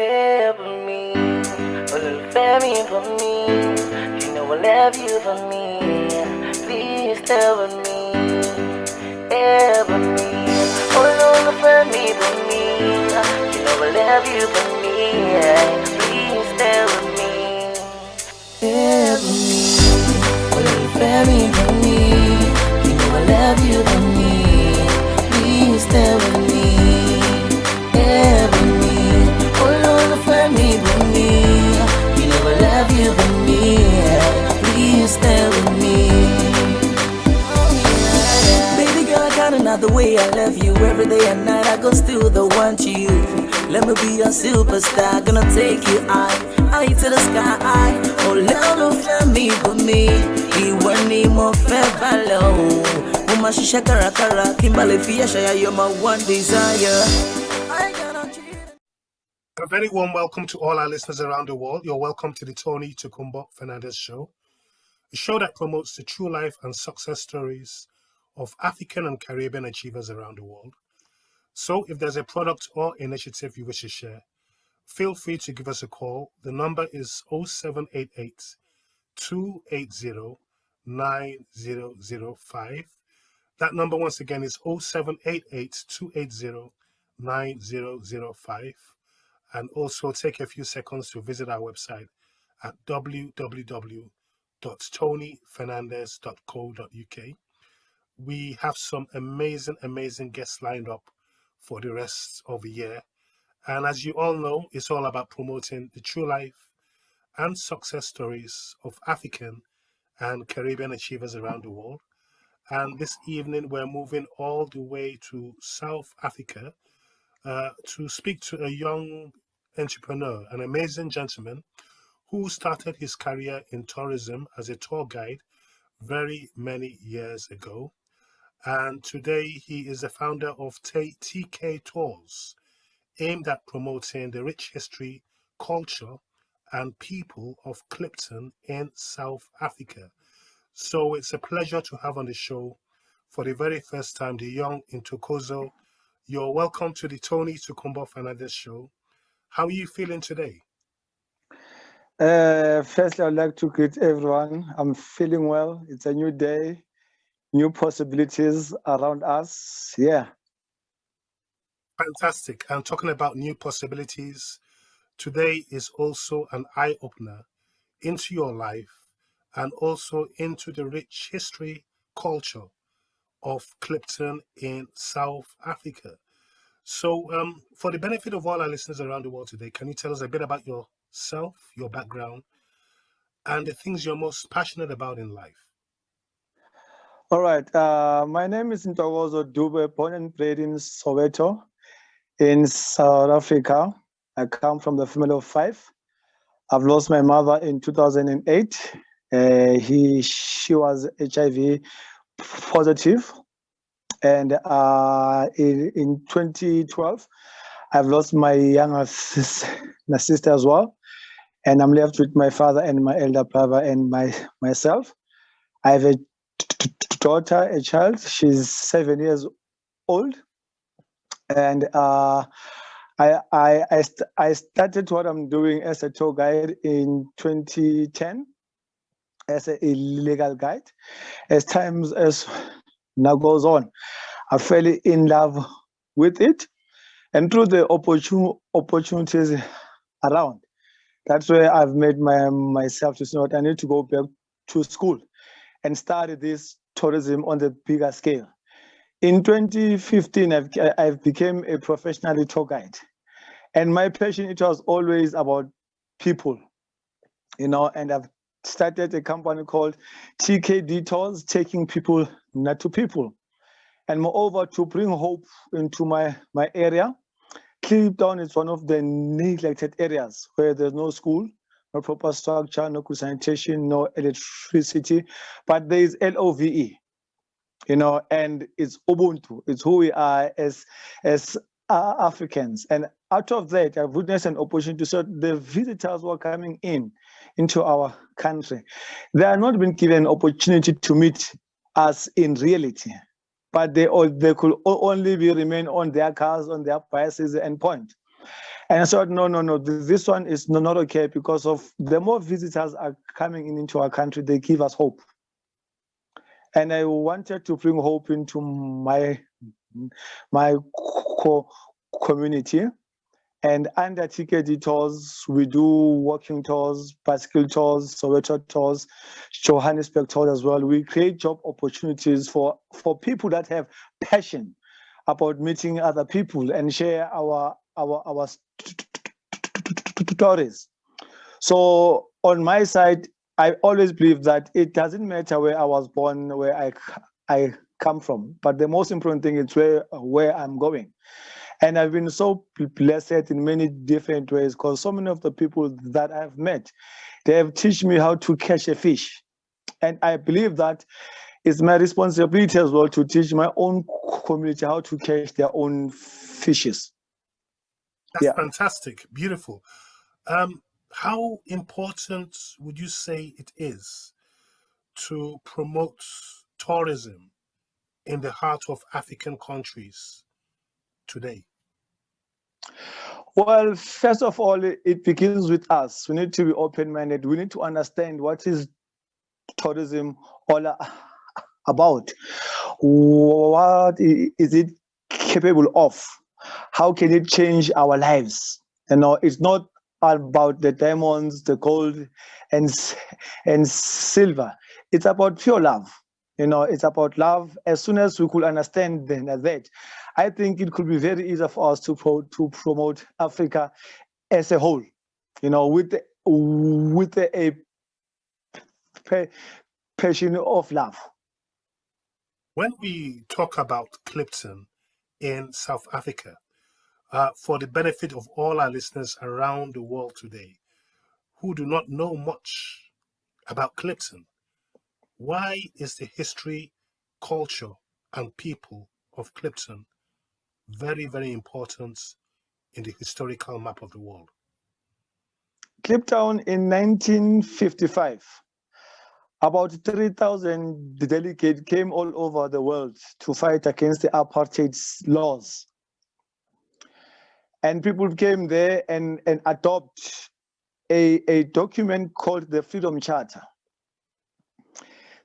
Yeah, for me, a little family for me. You know I love you for me. Please stay with me. Yeah, for me, a little family for me. You know I love you for me. Please stay with me. Yeah, for me, a little family for me. You know I love you for me. Please stay with me. Yeah, for me. Me, for me, you know I love you for me. Please stay with me. Baby girl, I got another way. I love you every day and night. I go still the one to you. Let me be your superstar. Gonna take you high to the sky. Oh, love for me, for me. You want me more fair value. Uma shisha kara kara. Kimbali fiya, you're my one desire. A very warm welcome to all our listeners around the world. You're welcome to the Tony Tokumbo Fernandez Show, a show that promotes the true life and success stories of African and Caribbean achievers around the world. So if there's a product or initiative you wish to share, feel free to give us a call. The number is 0788 280 9005. That number once again is 0788 280 9005. And also take a few seconds to visit our website at www.tonyfernandez.co.uk. We have some amazing guests lined up for the rest of the year. And as you all know, it's all about promoting the true life and success stories of African and Caribbean achievers around the world. And this evening, we're moving all the way to South Africa to speak to a young entrepreneur, an amazing gentleman who started his career in tourism as a tour guide very many years ago. And today he is the founder of TK Tours, aimed at promoting the rich history, culture, and people of Kliptown in South Africa. So it's a pleasure to have on the show for the very first time the young Ntokozo. You're welcome to the Tony Tokumbo Fernandez Show. How are you feeling today? Firstly, I'd like to greet everyone. I'm feeling well. It's a new day, new possibilities around us. Yeah. Fantastic. And talking about new possibilities, today is also an eye-opener into your life and also into the rich history, culture of Kliptown in South Africa. So for the benefit of all our listeners around the world today, can you tell us a bit about yourself, your background, and the things you're most passionate about in life? All right. My name is Ntokozo Dube, born and bred in Soweto, in South Africa. I come from the family of 5. I've lost my mother in 2008. She was HIV positive. And in 2012, I've lost my younger sister as well. And I'm left with my father and my elder brother and myself. I have a daughter, a child. She's 7 years old. And I started what I'm doing as a tour guide in 2010 as an illegal guide. As time now goes on, I fell in love with it, and through the opportunities around, that's where I've made myself to say, I need to go back to school and start this tourism on the bigger scale. In 2015, I've became a professional tour guide, and my passion, it was always about people, and I've started a company called TK Tours, taking people not to people. And moreover, to bring hope into my area. Kliptown is one of the neglected areas where there's no school, no proper structure, no good sanitation, no electricity, but there is LOVE, and it's Ubuntu. It's who we are as Africans. And out of that, I've witnessed an opportunity. So the visitors who are coming into our country, they are not been given an opportunity to meet us in reality, but they could only remain on their cars, on their bicycles and point. And I said, no, this one is not okay, because of the more visitors are coming into our country, they give us hope. And I wanted to bring hope into my community. And under TK Tours, we do walking tours, bicycle tours, Soweto tours, Johannesburg tours as well. We create job opportunities for people that have passion about meeting other people and share our stories. So on my side, I always believe that it doesn't matter where I was born, where I come from, but the most important thing is where I'm going. And I've been so blessed in many different ways, because so many of the people that I've met, they have taught me how to catch a fish. And I believe that it's my responsibility as well to teach my own community how to catch their own fishes. That's fantastic. Beautiful. How important would you say it is to promote tourism in the heart of African countries today? Well, first of all, it begins with us. We need to be open-minded. We need to understand what is tourism all about. What is it capable of? How can it change our lives? It's not about the diamonds, the gold, and silver. It's about pure love. It's about love. As soon as we could understand that, I think it could be very easy for us to promote Africa as a whole. With a passion of love. When we talk about Kliptown in South Africa, for the benefit of all our listeners around the world today who do not know much about Kliptown, why is the history, culture, and people of Kliptown very, very important in the historical map of the world? Kliptown in 1955, about 3,000 delegates came all over the world to fight against the apartheid laws. And people came there and adopt a document called the Freedom Charter.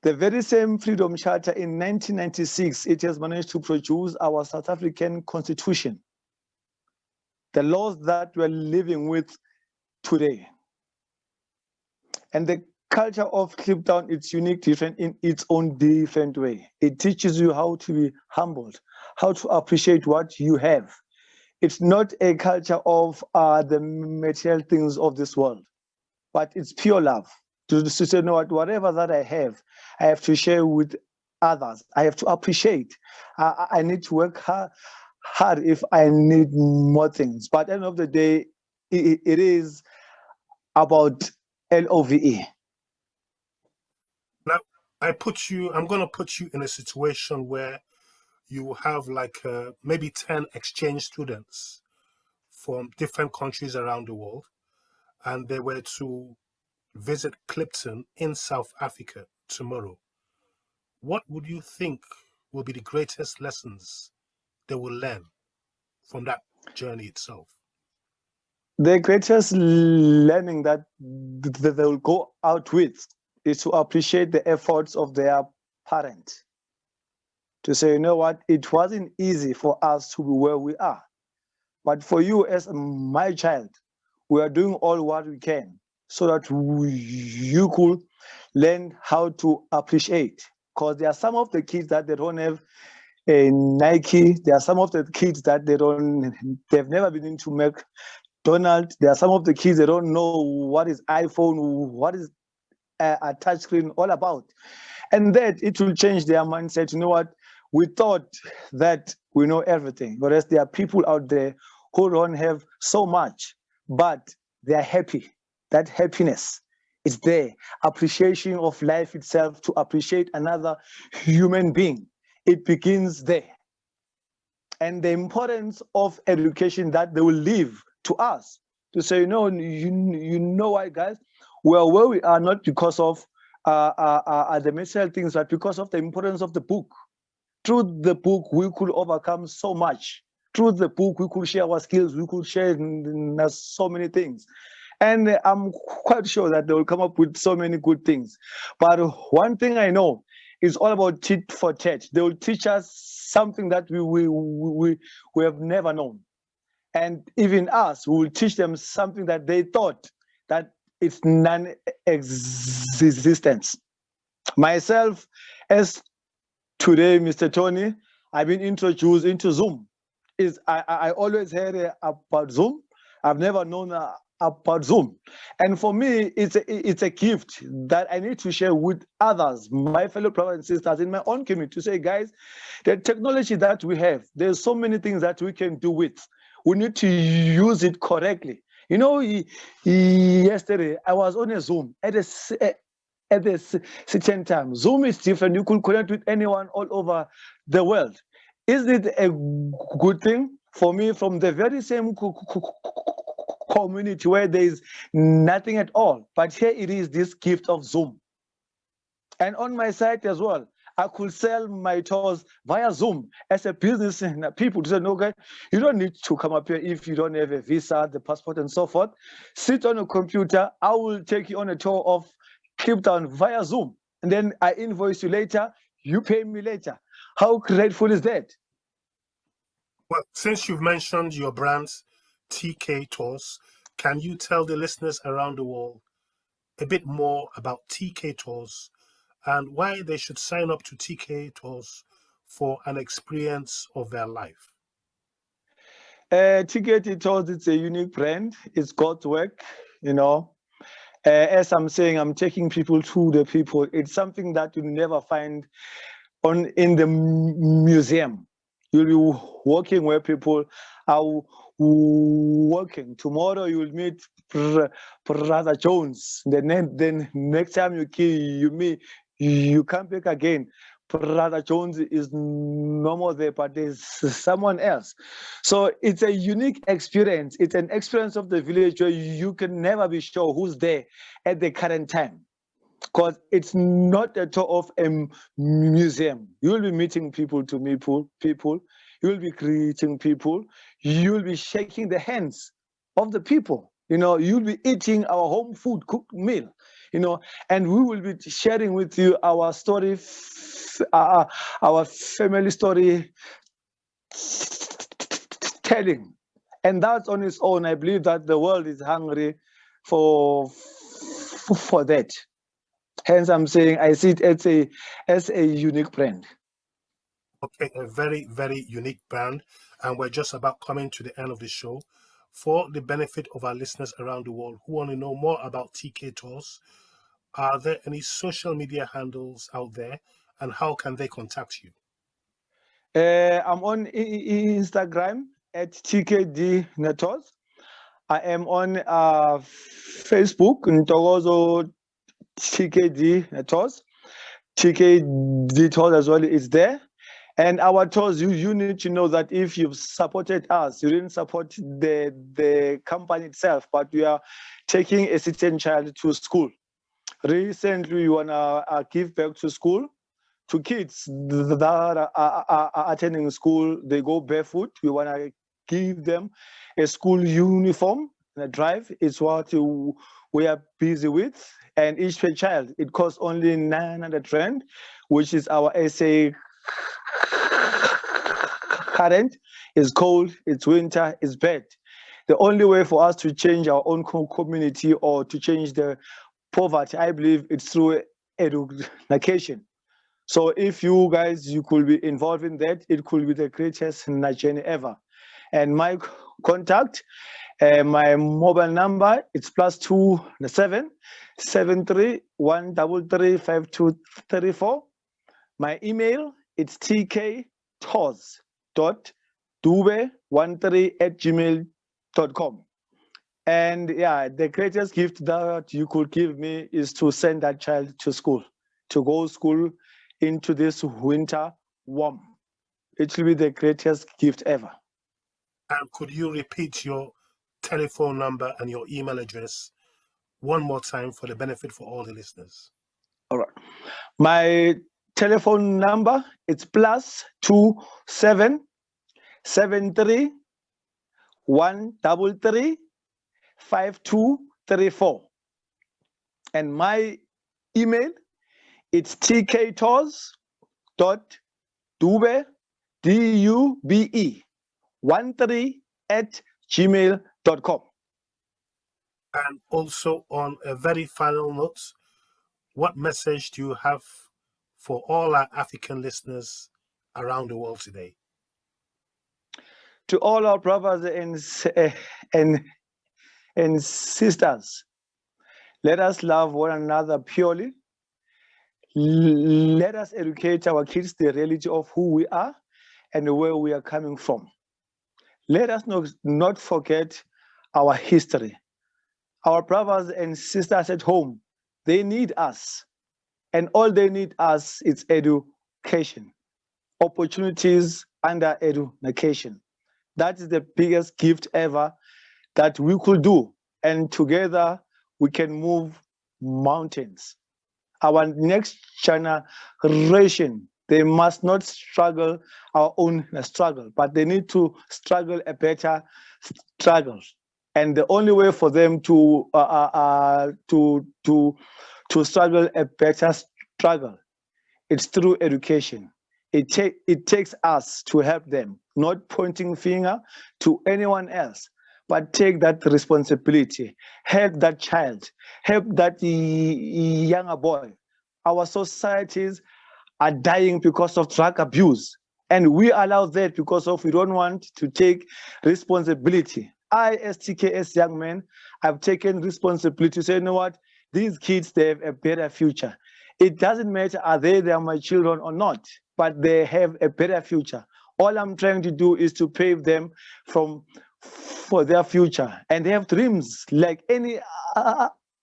The very same Freedom Charter in 1996, it has managed to produce our South African Constitution, the laws that we're living with today. And the culture of Kliptown, it's unique, different in its own different way. It teaches you how to be humbled, how to appreciate what you have. It's not a culture of the material things of this world, but it's pure love. To say, whatever that I have to share with others. I have to appreciate. I need to work hard if I need more things. But at the end of the day, it is about LOVE. Now, I'm going to put you in a situation where you have like maybe 10 exchange students from different countries around the world, and they were to visit Kliptown in South Africa tomorrow. What would you think will be the greatest lessons they will learn from that journey itself? The greatest learning that they will go out with is to appreciate the efforts of their parent. To say, it wasn't easy for us to be where we are. But for you as my child, we are doing all what we can so that you could learn how to appreciate. Because there are some of the kids that they don't have a Nike. There are some of the kids that they've never been into McDonald's. There are some of the kids that don't know what is iPhone, what is a touchscreen all about. And that it will change their mindset. We thought that we know everything, whereas there are people out there who don't have so much, but they are happy. That happiness is there. Appreciation of life itself, to appreciate another human being. It begins there. And the importance of education that they will leave to us, to say, you know what, guys, we are where we are not because of the material things, but because of the importance of the book. Through the book, we could overcome so much. through the book, we could share our skills, we could share so many things. And I'm quite sure that they will come up with so many good things. But one thing I know is all about tit for tat. They will teach us something that we have never known. And even us, we will teach them something that they thought that it's non-existence. Myself, as today, Mr. Tony, I've been introduced into Zoom. I always heard about Zoom. I've never known about Zoom. And for me, it's a gift that I need to share with others, my fellow brothers and sisters in my own community, to say, guys, the technology that we have, there's so many things that we can do with. We need to use it correctly. You know, yesterday I was on a Zoom at a certain time. Zoom is different. You could connect with anyone all over the world. Is it a good thing? For me, from the very same community where there is nothing at all, but here it is, this gift of Zoom. And on my site as well, I could sell my tours via Zoom as a business. And people say, no, okay, you don't need to come up here if you don't have a visa, the passport, and so forth. Sit on a computer. I will take you on a tour of Kliptown via Zoom. And then I invoice you later. You pay me later. How grateful is that? Well, since you've mentioned your brands, TK Tours, can you tell the listeners around the world a bit more about TK Tours and why they should sign up to TK Tours for an experience of their life? TK Tours, it's a unique brand. It's God's work, you know. As I'm saying, I'm taking people to the people. It's something that you never find in the museum. You'll be walking where people are walking. Tomorrow you'll meet Brother Jones. Then next time you meet, you come back again. Brother Jones is no more there, but there's someone else. So it's a unique experience. It's an experience of the village where you can never be sure who's there at the current time, because it's not a tour of a museum. You'll be meeting people to meet people. You'll be greeting people. You'll be shaking the hands of the people. You know, you'll be eating our home food cooked meal, you know, and we will be sharing with you our story, our family story telling. And that's on its own. I believe that the world is hungry for that. Hence, I'm saying I see it as a unique brand. Okay, a very, very unique brand. And we're just about coming to the end of the show. For the benefit of our listeners around the world who want to know more about TK Tours, are there any social media handles out there and how can they contact you? I'm on Instagram at TK Tours. I am on Facebook, Ntokozo TK Tours. TK Tours as well is there. And our tours, you need to know that if you've supported us, you didn't support the company itself, but we are taking a certain child to school. Recently, we want to give back to school to kids that are attending school. They go barefoot. We want to give them a school uniform and a drive. It's what we are busy with. And each child, it costs only 900 rand, which is our SA current. Is cold, it's winter, it's bad. The only way for us to change our own community or to change the poverty, I believe it's through education. So if you guys, you could be involved in that, it could be the greatest journey ever. And my contact, my mobile number, it's +27 73 133 5234. My email, it's tktours.dube13@gmail.com. And yeah, the greatest gift that you could give me is to send that child to school, to go to school into this winter warm. It will be the greatest gift ever. And could you repeat your telephone number and your email address one more time for the benefit for all the listeners? All right. My telephone number, it's +27 73 133 5234. And my email, it's TK Tours Dube, DUBE 13@gmail.com. And also, on a very final note, what message do you have for all our African listeners around the world today? To all our brothers and sisters, let us love one another purely. Let us educate our kids the reality of who we are and where we are coming from. Let us not forget our history. Our brothers and sisters at home, they need us. And all they need us is education, opportunities under education. That is the biggest gift ever that we could do. And together we can move mountains. Our next generation, they must not struggle our own struggle, but they need to struggle a better struggle. And the only way for them to struggle a better struggle, it's through education. It takes us to help them, not pointing finger to anyone else, but take that responsibility, help that child, help that younger boy. Our societies are dying because of drug abuse, and we allow that because of we don't want to take responsibility. I, as TK, as young man, I've taken responsibility to say, you know what, these kids, they have a better future. It doesn't matter are they my children or not, but they have a better future. All I'm trying to do is to pave them for their future, and they have dreams like any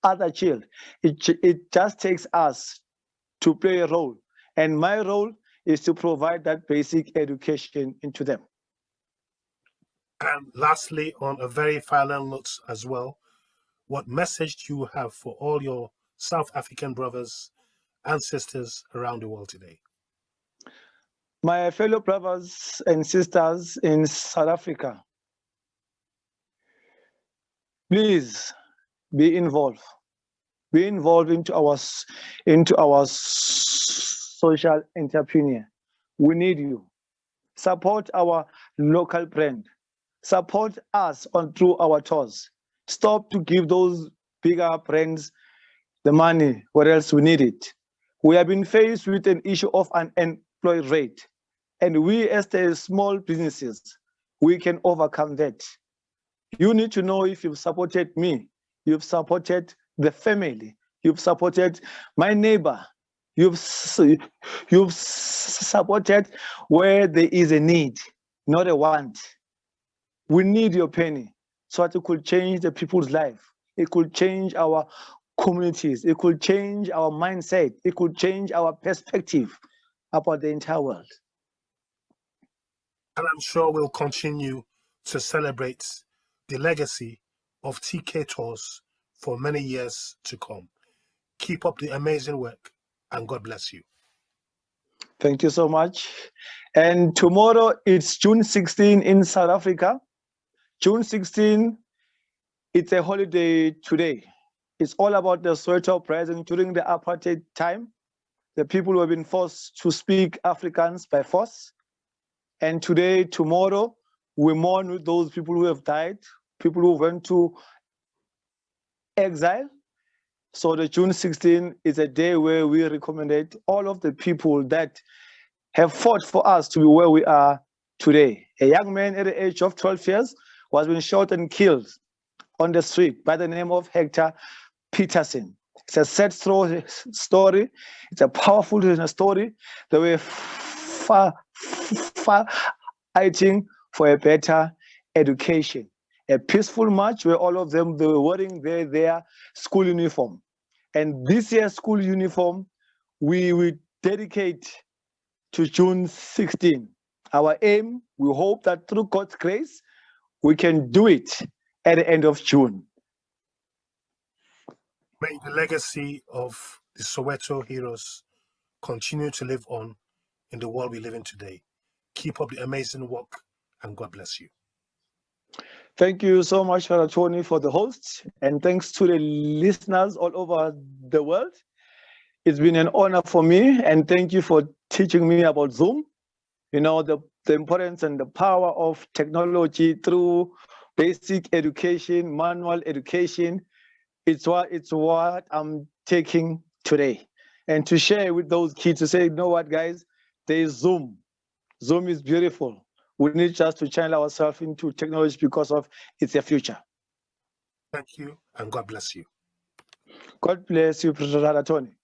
other child. It just takes us to play a role, and my role is to provide that basic education into them. And lastly, on a very final note as well, what message do you have for all your South African brothers and sisters around the world today? My fellow brothers and sisters in South Africa, please be involved. Be involved into our social entrepreneur. We need you. Support our local brand. Support us through our tours. Stop to give those bigger brands the money, or else we need it. We have been faced with an issue of unemployed rate, and we as the small businesses, we can overcome that. You need to know if you've supported me, you've supported the family, you've supported my neighbor, you've supported where there is a need, not a want. We need your penny so that it could change the people's life. It could change our communities. It could change our mindset. It could change our perspective about the entire world. And I'm sure we'll continue to celebrate the legacy of TK Tours for many years to come. Keep up the amazing work, and God bless you. Thank you so much. And tomorrow, it's June 16 in South Africa. June 16, it's a holiday today. It's all about the Soweto uprising during the apartheid time. The people who have been forced to speak Afrikaans by force. And today, tomorrow, we mourn with those people who have died, people who went to exile. So the June 16 is a day where we recommend all of the people that have fought for us to be where we are today. A young man at the age of 12 years was being shot and killed on the street by the name of Hector Peterson. It's a sad story. It's a powerful story. They were fighting for a better education. A peaceful march where all of them, they were wearing their school uniform. And this year's school uniform, we dedicate to June 16. Our aim, we hope that through God's grace, we can do it at the end of June. May the legacy of the Soweto heroes continue to live on in the world we live in today. Keep up the amazing work, and God bless you. Thank you so much, Father Tony, for the host, and thanks to the listeners all over the world. It's been an honor for me, and thank you for teaching me about Zoom. You know, the importance and the power of technology through basic education, manual education. It's what I'm taking today. And to share with those kids to say, you know what, guys, there's Zoom. Zoom is beautiful. We need just to channel ourselves into technology because of it's the future. Thank you, and God bless you. God bless you, Professor Tony.